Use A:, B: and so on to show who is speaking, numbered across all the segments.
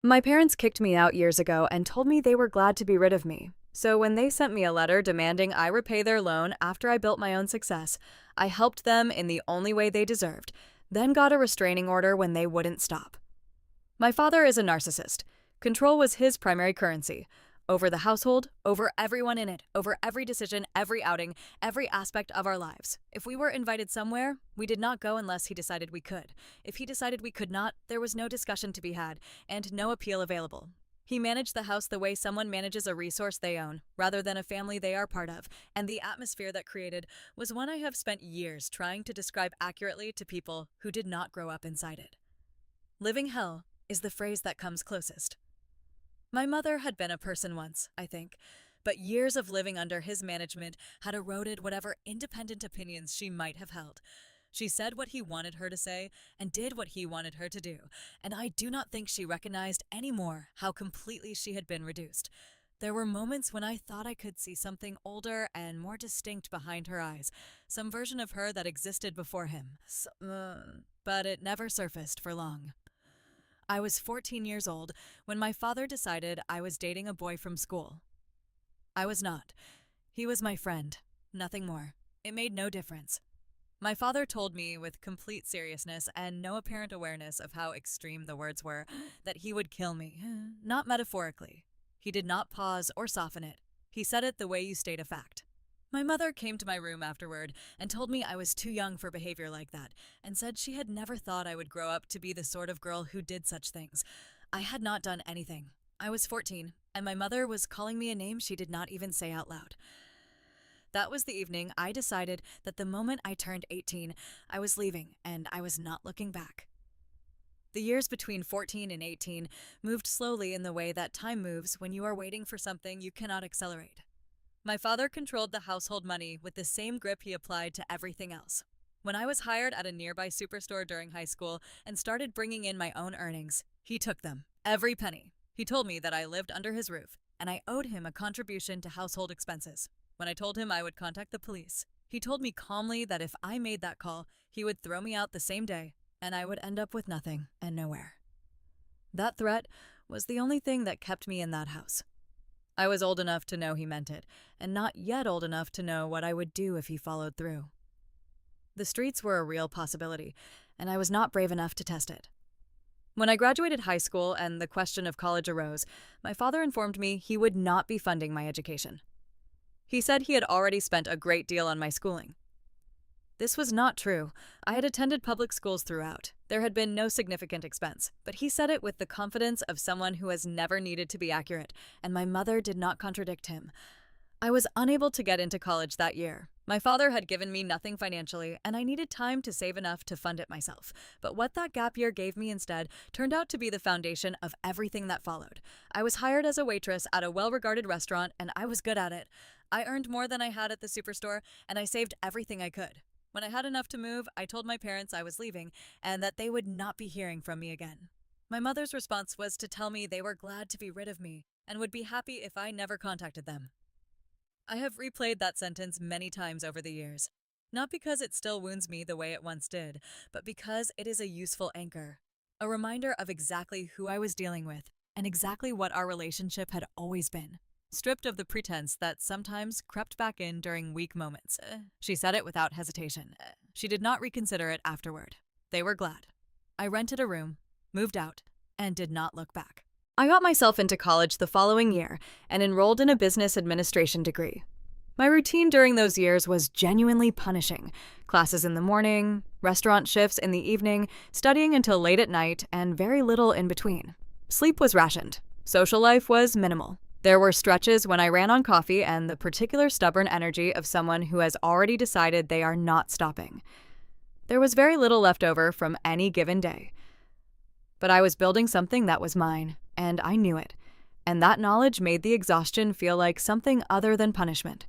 A: My parents kicked me out years ago and told me they were glad to be rid of me. So when they sent me a letter demanding I repay their loan after I built my own success, I helped them in the only way they deserved, then got a restraining order when they wouldn't stop. My father is a narcissist. Control was his primary currency. Over the household, over everyone in it, over every decision, every outing, every aspect of our lives. If we were invited somewhere, we did not go unless he decided we could. If he decided we could not, there was no discussion to be had, and no appeal available. He managed the house the way someone manages a resource they own, rather than a family they are part of, and the atmosphere that created was one I have spent years trying to describe accurately to people who did not grow up inside it. Living hell is the phrase that comes closest. My mother had been a person once, I think, but years of living under his management had eroded whatever independent opinions she might have held. She said what he wanted her to say and did what he wanted her to do, and I do not think she recognized anymore how completely she had been reduced. There were moments when I thought I could see something older and more distinct behind her eyes, some version of her that existed before him, but it never surfaced for long. I was 14 years old when my father decided I was dating a boy from school. I was not. He was my friend, nothing more. It made no difference. My father told me with complete seriousness and no apparent awareness of how extreme the words were that he would kill me, not metaphorically. He did not pause or soften it. He said it the way you state a fact. My mother came to my room afterward and told me I was too young for behavior like that, and said she had never thought I would grow up to be the sort of girl who did such things. I had not done anything. I was 14, and my mother was calling me a name she did not even say out loud. That was the evening I decided that the moment I turned 18, I was leaving, and I was not looking back. The years between 14 and 18 moved slowly in the way that time moves when you are waiting for something you cannot accelerate. My father controlled the household money with the same grip he applied to everything else. When I was hired at a nearby superstore during high school and started bringing in my own earnings, he took them, every penny. He told me that I lived under his roof, and I owed him a contribution to household expenses. When I told him I would contact the police, he told me calmly that if I made that call, he would throw me out the same day, and I would end up with nothing and nowhere. That threat was the only thing that kept me in that house. I was old enough to know he meant it, and not yet old enough to know what I would do if he followed through. The streets were a real possibility, and I was not brave enough to test it. When I graduated high school and the question of college arose, my father informed me he would not be funding my education. He said he had already spent a great deal on my schooling. This was not true. I had attended public schools throughout. There had been no significant expense, but he said it with the confidence of someone who has never needed to be accurate, and my mother did not contradict him. I was unable to get into college that year. My father had given me nothing financially, and I needed time to save enough to fund it myself. But what that gap year gave me instead turned out to be the foundation of everything that followed. I was hired as a waitress at a well-regarded restaurant, and I was good at it. I earned more than I had at the superstore, and I saved everything I could. When I had enough to move, I told my parents I was leaving and that they would not be hearing from me again. My mother's response was to tell me they were glad to be rid of me and would be happy if I never contacted them. I have replayed that sentence many times over the years, not because it still wounds me the way it once did, but because it is a useful anchor, a reminder of exactly who I was dealing with and exactly what our relationship had always been. Stripped of the pretense that sometimes crept back in during weak moments. She said it without hesitation. She did not reconsider it afterward. They were glad. I rented a room, moved out, and did not look back. I got myself into college the following year and enrolled in a business administration degree. My routine during those years was genuinely punishing. Classes in the morning, restaurant shifts in the evening, studying until late at night, and very little in between. Sleep was rationed. Social life was minimal. There were stretches when I ran on coffee and the particular stubborn energy of someone who has already decided they are not stopping. There was very little left over from any given day. But I was building something that was mine, and I knew it. And that knowledge made the exhaustion feel like something other than punishment.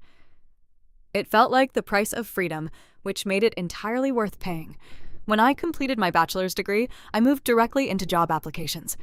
A: It felt like the price of freedom, which made it entirely worth paying. When I completed my bachelor's degree, I moved directly into job applications.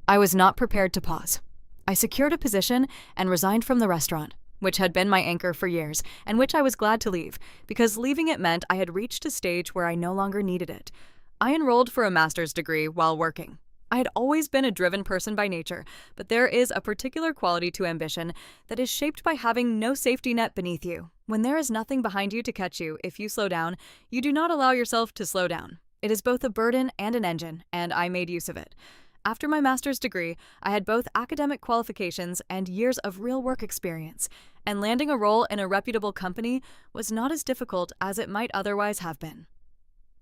A: I was not prepared to pause. I secured a position and resigned from the restaurant, which had been my anchor for years, and which I was glad to leave, because leaving it meant I had reached a stage where I no longer needed it. I enrolled for a master's degree while working. I had always been a driven person by nature, but there is a particular quality to ambition that is shaped by having no safety net beneath you. When there is nothing behind you to catch you if you slow down, you do not allow yourself to slow down. It is both a burden and an engine, and I made use of it. After my master's degree, I had both academic qualifications and years of real work experience, and landing a role in a reputable company was not as difficult as it might otherwise have been.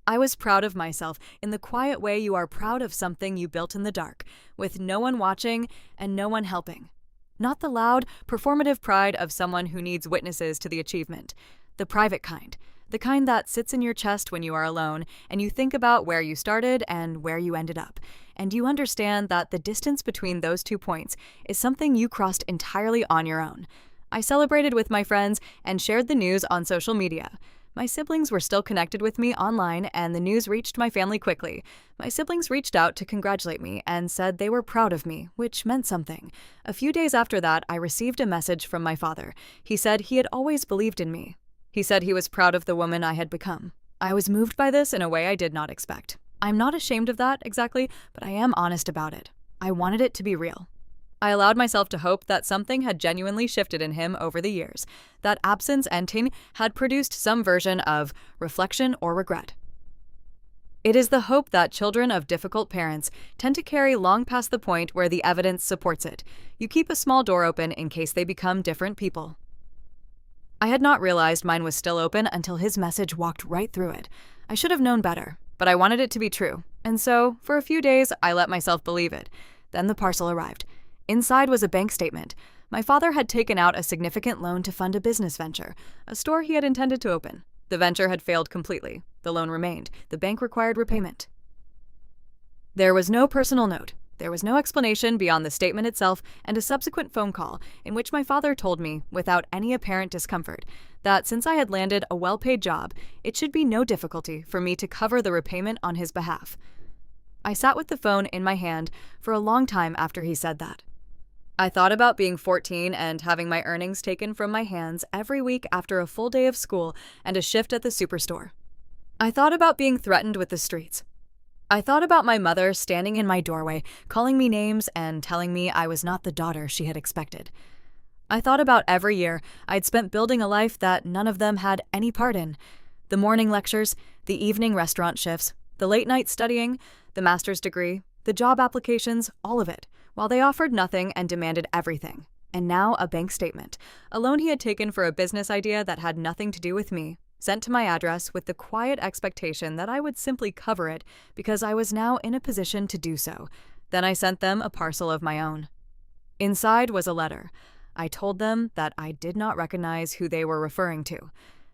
A: I was proud of myself in the quiet way you are proud of something you built in the dark, with no one watching and no one helping. Not the loud, performative pride of someone who needs witnesses to the achievement. The private kind. The kind that sits in your chest when you are alone and you think about where you started and where you ended up. And you understand that the distance between those 2 points is something you crossed entirely on your own. I celebrated with my friends and shared the news on social media. My siblings were still connected with me online, and the news reached my family quickly. My siblings reached out to congratulate me and said they were proud of me, which meant something. A few days after that, I received a message from my father. He said he had always believed in me. He said he was proud of the woman I had become. I was moved by this in a way I did not expect. I'm not ashamed of that, exactly, but I am honest about it. I wanted it to be real. I allowed myself to hope that something had genuinely shifted in him over the years, that absence ending had produced some version of reflection or regret. It is the hope that children of difficult parents tend to carry long past the point where the evidence supports it. You keep a small door open in case they become different people. I had not realized mine was still open until his message walked right through it. I should have known better, but I wanted it to be true, and so, for a few days, I let myself believe it. Then the parcel arrived. Inside was a bank statement. My father had taken out a significant loan to fund a business venture, a store he had intended to open. The venture had failed completely. The loan remained. The bank required repayment. There was no personal note. There was no explanation beyond the statement itself and a subsequent phone call in which my father told me, without any apparent discomfort, that since I had landed a well-paid job, it should be no difficulty for me to cover the repayment on his behalf. I sat with the phone in my hand for a long time after he said that. I thought about being 14 and having my earnings taken from my hands every week after a full day of school and a shift at the superstore. I thought about being threatened with the streets. I thought about my mother standing in my doorway, calling me names and telling me I was not the daughter she had expected. I thought about every year I'd spent building a life that none of them had any part in. The morning lectures, the evening restaurant shifts, the late night studying, the master's degree, the job applications, all of it, while they offered nothing and demanded everything. And now a bank statement, a loan he had taken for a business idea that had nothing to do with me, sent to my address with the quiet expectation that I would simply cover it because I was now in a position to do so. Then I sent them a parcel of my own. Inside was a letter. I told them that I did not recognize who they were referring to.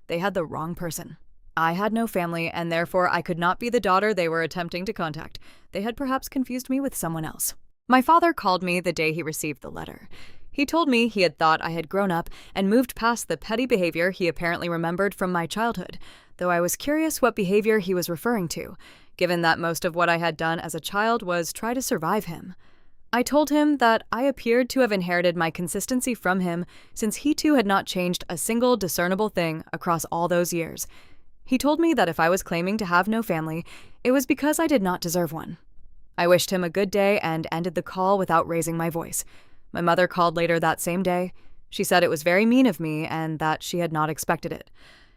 A: They had the wrong person. I had no family, and therefore I could not be the daughter they were attempting to contact. They had perhaps confused me with someone else. My father called me the day he received the letter. He told me he had thought I had grown up and moved past the petty behavior he apparently remembered from my childhood, though I was curious what behavior he was referring to, given that most of what I had done as a child was try to survive him. I told him that I appeared to have inherited my consistency from him, since he too had not changed a single discernible thing across all those years. He told me that if I was claiming to have no family, it was because I did not deserve one. I wished him a good day and ended the call without raising my voice. My mother called later that same day. She said it was very mean of me and that she had not expected it.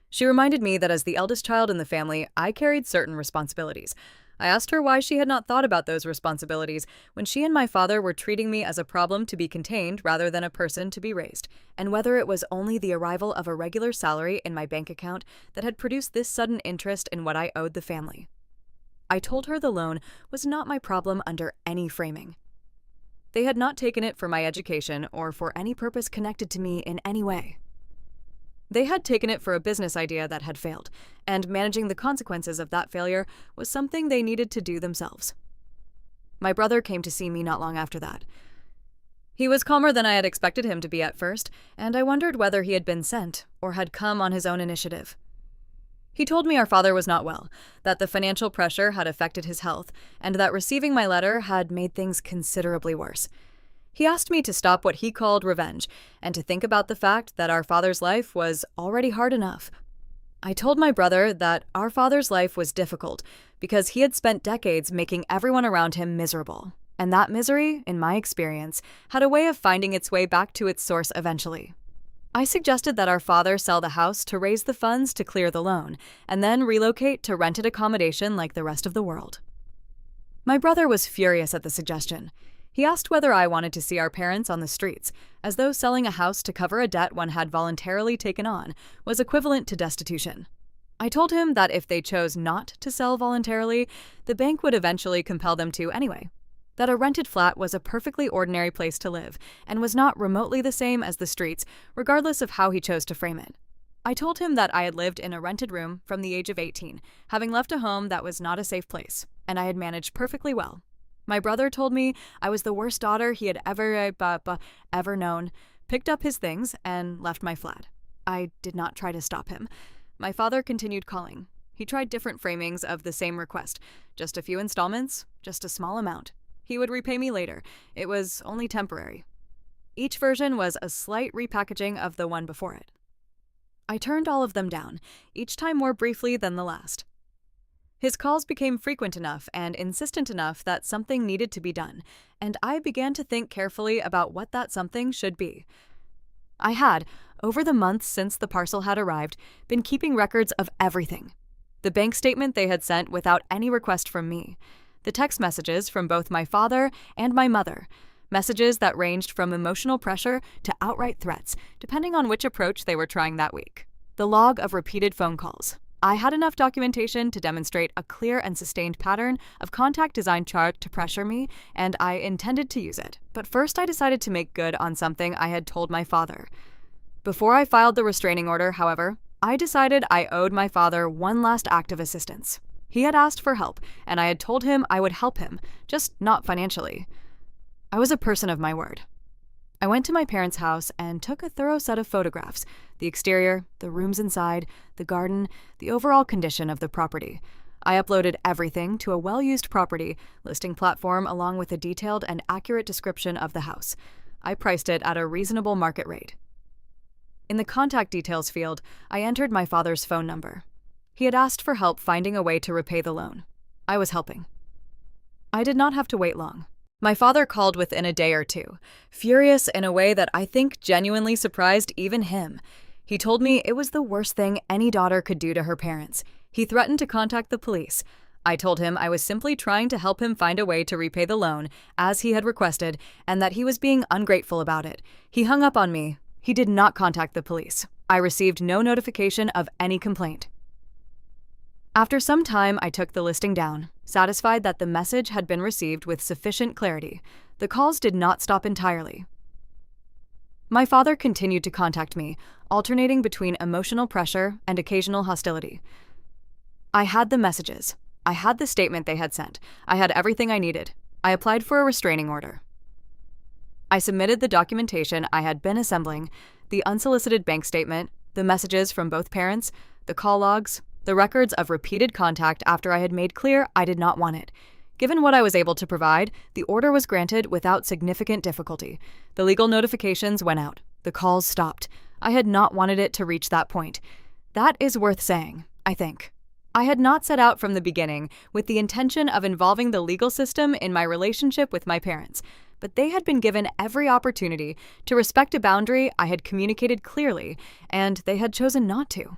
A: She reminded me that as the eldest child in the family, I carried certain responsibilities. I asked her why she had not thought about those responsibilities when she and my father were treating me as a problem to be contained rather than a person to be raised, and whether it was only the arrival of a regular salary in my bank account that had produced this sudden interest in what I owed the family. I told her the loan was not my problem under any framing. They had not taken it for my education or for any purpose connected to me in any way. They had taken it for a business idea that had failed, and managing the consequences of that failure was something they needed to do themselves. My brother came to see me not long after that. He was calmer than I had expected him to be at first, and I wondered whether he had been sent or had come on his own initiative. He told me our father was not well, that the financial pressure had affected his health, and that receiving my letter had made things considerably worse. He asked me to stop what he called revenge, and to think about the fact that our father's life was already hard enough. I told my brother that our father's life was difficult because he had spent decades making everyone around him miserable. And that misery, in my experience, had a way of finding its way back to its source eventually. I suggested that our father sell the house to raise the funds to clear the loan, and then relocate to rented accommodation like the rest of the world. My brother was furious at the suggestion. He asked whether I wanted to see our parents on the streets, as though selling a house to cover a debt one had voluntarily taken on was equivalent to destitution. I told him that if they chose not to sell voluntarily, the bank would eventually compel them to anyway. That a rented flat was a perfectly ordinary place to live and was not remotely the same as the streets, regardless of how he chose to frame it. I told him that I had lived in a rented room from the age of 18, having left a home that was not a safe place, and I had managed perfectly well. My brother told me I was the worst daughter he had ever known, picked up his things, and left my flat. I did not try to stop him. My father continued calling. He tried different framings of the same request. Just a few installments, just a small amount. He would repay me later. It was only temporary. Each version was a slight repackaging of the one before it. I turned all of them down, each time more briefly than the last. His calls became frequent enough and insistent enough that something needed to be done, and I began to think carefully about what that something should be. I had, over the months since the parcel had arrived, been keeping records of everything. The bank statement they had sent without any request from me. The text messages from both my father and my mother. Messages that ranged from emotional pressure to outright threats, depending on which approach they were trying that week. The log of repeated phone calls. I had enough documentation to demonstrate a clear and sustained pattern of contact designed to pressure me, and I intended to use it. But first I decided to make good on something I had told my father. Before I filed the restraining order, however, I decided I owed my father one last act of assistance. He had asked for help, and I had told him I would help him, just not financially. I was a person of my word. I went to my parents' house and took a thorough set of photographs: the exterior, the rooms inside, the garden, the overall condition of the property. I uploaded everything to a well-used property listing platform along with a detailed and accurate description of the house. I priced it at a reasonable market rate. In the contact details field, I entered my father's phone number. He had asked for help finding a way to repay the loan. I was helping. I did not have to wait long. My father called within a day or two, furious in a way that I think genuinely surprised even him. He told me it was the worst thing any daughter could do to her parents. He threatened to contact the police. I told him I was simply trying to help him find a way to repay the loan, as he had requested, and that he was being ungrateful about it. He hung up on me. He did not contact the police. I received no notification of any complaint. After some time, I took the listing down, satisfied that the message had been received with sufficient clarity. The calls did not stop entirely. My father continued to contact me, alternating between emotional pressure and occasional hostility. I had the messages. I had the statement they had sent. I had everything I needed. I applied for a restraining order. I submitted the documentation I had been assembling: the unsolicited bank statement, the messages from both parents, the call logs, the records of repeated contact after I had made clear I did not want it. Given what I was able to provide, the order was granted without significant difficulty. The legal notifications went out. The calls stopped. I had not wanted it to reach that point. That is worth saying, I think. I had not set out from the beginning with the intention of involving the legal system in my relationship with my parents, but they had been given every opportunity to respect a boundary I had communicated clearly, and they had chosen not to.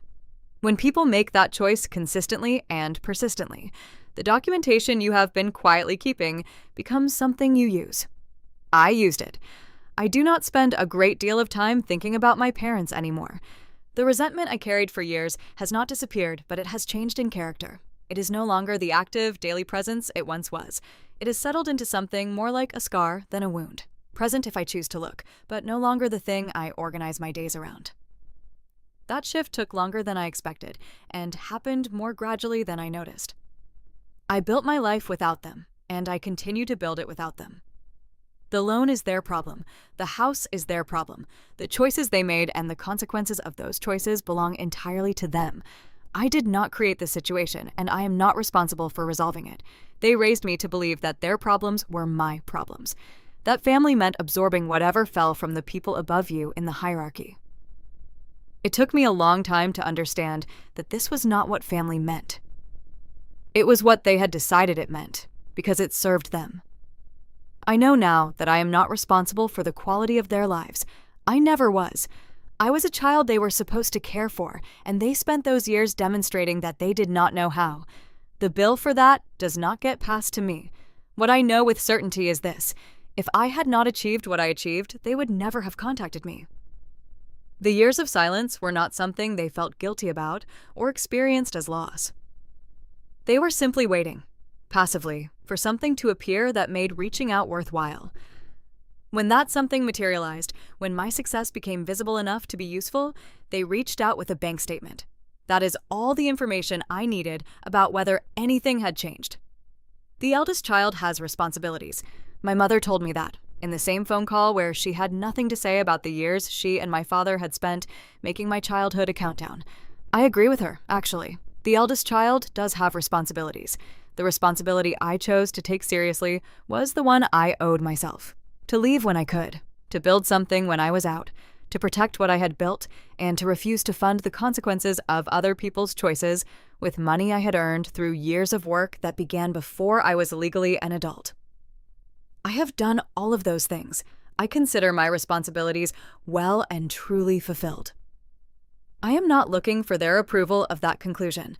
A: When people make that choice consistently and persistently, the documentation you have been quietly keeping becomes something you use. I used it. I do not spend a great deal of time thinking about my parents anymore. The resentment I carried for years has not disappeared, but it has changed in character. It is no longer the active, daily presence it once was. It has settled into something more like a scar than a wound. Present if I choose to look, but no longer the thing I organize my days around. That shift took longer than I expected, and happened more gradually than I noticed. I built my life without them, and I continue to build it without them. The loan is their problem. The house is their problem. The choices they made and the consequences of those choices belong entirely to them. I did not create this situation, and I am not responsible for resolving it. They raised me to believe that their problems were my problems. That family meant absorbing whatever fell from the people above you in the hierarchy. It took me a long time to understand that this was not what family meant. It was what they had decided it meant, because it served them. I know now that I am not responsible for the quality of their lives. I never was. I was a child they were supposed to care for, and they spent those years demonstrating that they did not know how. The bill for that does not get passed to me. What I know with certainty is this: if I had not achieved what I achieved, they would never have contacted me. The years of silence were not something they felt guilty about or experienced as loss. They were simply waiting, passively, for something to appear that made reaching out worthwhile. When that something materialized, when my success became visible enough to be useful, they reached out with a bank statement. That is all the information I needed about whether anything had changed. The eldest child has responsibilities. My mother told me that, in the same phone call where she had nothing to say about the years she and my father had spent making my childhood a countdown. I agree with her, actually. The eldest child does have responsibilities. The responsibility I chose to take seriously was the one I owed myself. To leave when I could, to build something when I was out, to protect what I had built, and to refuse to fund the consequences of other people's choices with money I had earned through years of work that began before I was legally an adult. I have done all of those things. I consider my responsibilities well and truly fulfilled. I am not looking for their approval of that conclusion.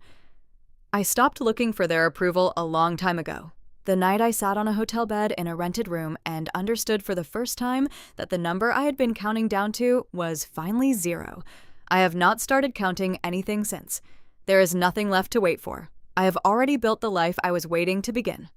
A: I stopped looking for their approval a long time ago, the night I sat on a hotel bed in a rented room and understood for the first time that the number I had been counting down to was finally 0. I have not started counting anything since. There is nothing left to wait for. I have already built the life I was waiting to begin.